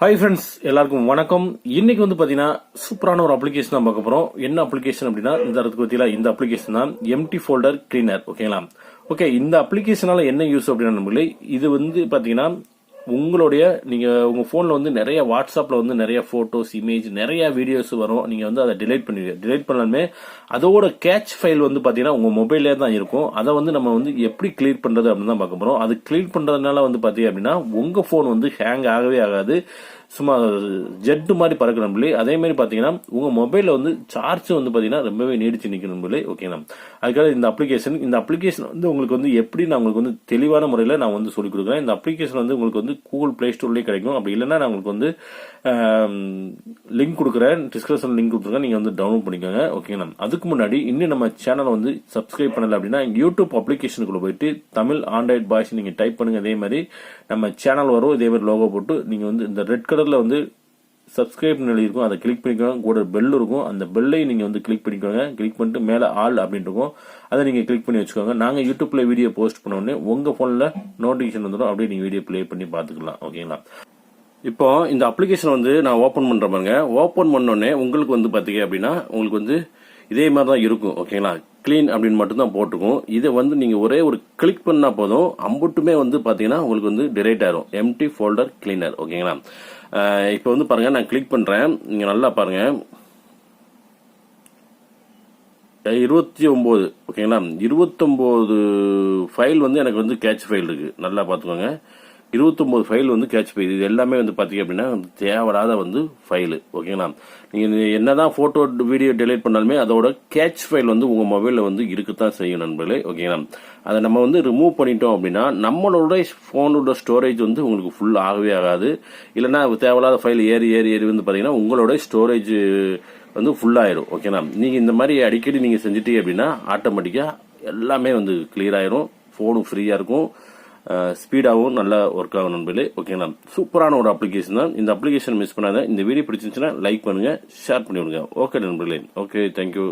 Hi friends, எல்லாருக்கும் வணக்கம். இன்னைக்கு வந்து பாத்தீங்கன்னா சூப்பரான ஒரு அப்ளிகேஷன் தான் பார்க்க போறோம். என்ன அப்ளிகேஷன் அப்படின்னா, இந்த இடத்துக்கு பத்தியில இந்த அப்ளிகேஷன் தான் எம்டி ஃபோல்டர் கிளீனர். ஓகேங்களா? ஓகே, இந்த அப்ளிகேஷனால என்ன யூஸ் அப்படின்னா, நம்மளே இது வந்து பாத்தீங்கன்னா உங்களுடைய நீங்க உங்க போன்ல வந்து நிறைய வாட்ஸ்அப்ல வந்து நிறைய போட்டோஸ், இமேஜ், நிறைய வீடியோஸ் வரும். நீங்க வந்து அதை டிலைட் பண்ணாலுமே அதோட கேட்ச் ஃபைல் வந்து பாத்தீங்கன்னா உங்க மொபைல்லே தான் இருக்கும். அதை வந்து நம்ம வந்து எப்படி கிளியர் பண்றது அப்படின்னு தான் பார்க்க போறோம். அது கிளியர் பண்றதுனால வந்து பாத்தீங்க அப்படின்னா உங்க போன் வந்து ஹேங் ஆகவே ஆகாது. சும்மா ஜெட் மாதிரி பறக்க நம்பளே. அதே மாதிரி பாத்தீங்கன்னா உங்க மொபைல்ல வந்து சார்ஜ் வந்து பாத்தீங்கன்னா ரொம்பவே நீடிச்சு நிக்கணும் நம்பளே. ஓகேங்களா? அதுக்காக இந்த அப்ளிகேஷன் வந்து உங்களுக்கு வந்து எப்படி நான் உங்களுக்கு வந்து தெளிவான முறையில் நான் வந்து சொல்லிக் கொடுக்குறேன். இந்த அப்ளிகேஷன் வந்து உங்களுக்கு வந்து கூகுள் பிளே ஸ்டோர்லேயே கிடைக்கும். அப்படி இல்லைன்னா நான் உங்களுக்கு வந்து லிங்க் கொடுக்குறேன், டிஸ்கிரிப்ஷன் லிங்க் கொடுத்துருக்கேன், நீங்க வந்து டவுன்லோட் பண்ணிக்கோங்க. ஓகேங்களா? அதுக்கு முன்னாடி இன்னும் நம்ம சேனலை வந்து சப்ஸ்கிரைப் பண்ணல அப்படின்னா யூடியூப் அப்ளிகேஷனுக்குள்ள போயிட்டு தமிழ் ஆண்ட்ராய்ட் பாய்ஸ் நீங்க டைப் பண்ணுங்க. அதே மாதிரி நம்ம சேனல் வரும், இதே மாதிரி லோகோ போட்டு நீங்க வந்து இந்த ரெட் கலர்ல வந்து சப்ஸ்கிரைப் இருக்கும், அதை கிளிக் பண்ணிக்கோங்க. கூட பெல் இருக்கும், அந்த பெல்லை நீங்க வந்து கிளிக் பண்ணிக்கோங்க. கிளிக் பண்ணிட்டு மேல ஆல் அப்படின்னு இருக்கும், அதை நீங்க கிளிக் பண்ணி வச்சுக்கோங்க. நாங்க யூடியூப்ல வீடியோ போஸ்ட் பண்ண உடனே உங்க போன்ல நோட்டிபிகேஷன் வந்துடும். அப்படியே நீங்க வீடியோ பிளே பண்ணி பாத்துக்கலாம். ஓகேங்களா? இப்போ இந்த அப்ளிகேஷன் வந்து நான் ஓபன் பண்ற பாருங்க. ஓபன் பண்ணோடனே உங்களுக்கு வந்து பாத்தீங்க அப்படின்னா உங்களுக்கு வந்து இதே மாதிரி தான் இருக்கும். ஓகேங்களா? கிளீன் அப்படின்னு மட்டும் தான் போட்டிருக்கும். இதை வந்து நீங்க ஒரே ஒரு கிளிக் பண்ணா போதும், அம்புட்டுமே வந்து பாத்தீங்கன்னா உங்களுக்கு வந்து டிலைட் ஆயிரும். Empty folder cleaner. ஓகேங்களா? இப்போ வந்து பாருங்க, நான் கிளிக் பண்றேன். நீங்க நல்லா பாருங்க, 29. ஓகேங்களா? 29 ஃபைல் வந்து எனக்கு வந்து கேட்ச் ஃபைல் இருக்கு. நல்லா பாத்துக்கோங்க. 29 ஃபைல் வந்து கேட்ச் ஃபைல். இது எல்லாமே வந்து பாத்தீங்க அப்படின்னா தேவையில்லாத வந்து ஃபைல். ஓகேங்களா? நீங்க என்னதான் போட்டோ வீடியோ டெலிட் பண்ணாலுமே அதோட கேட்ச் ஃபைல் வந்து உங்க மொபைல்ல வந்து இருக்குதான் செய்யும் நண்பர்களே. ஓகேங்களா? அதை நம்ம வந்து ரிமூவ் பண்ணிட்டோம் அப்படின்னா நம்மளோட போனோட ஸ்டோரேஜ் வந்து உங்களுக்கு ஃபுல் ஆகவே ஆகாது. இல்லைன்னா தேவையில்லாத ஃபைல் ஏறி வந்து பாத்தீங்கன்னா உங்களோட ஸ்டோரேஜ் வந்து ஃபுல் ஆயிரும். ஓகேங்களா? நீங்க இந்த மாதிரி அடிக்கடி நீங்க செஞ்சுட்டீங்க அப்படின்னா ஆட்டோமேட்டிக்கா எல்லாமே வந்து கிளியர் ஆயிரும். போனும் ஃப்ரீயா இருக்கும், ஸ்பீடாகவும் நல்லா ஒர்க் ஆகும் நண்பர்களே. ஓகேங்களா? சூப்பரான ஒரு அப்ளிகேஷன் தான். இந்த அப்ளிகேஷன் மிஸ் பண்ணாத. இந்த வீடியோ பிடிச்சிருந்துச்சுன்னா லைக் பண்ணுங்க, ஷேர் பண்ணி விடுங்க. ஓகே நண்பர்களே. Okay, thank you.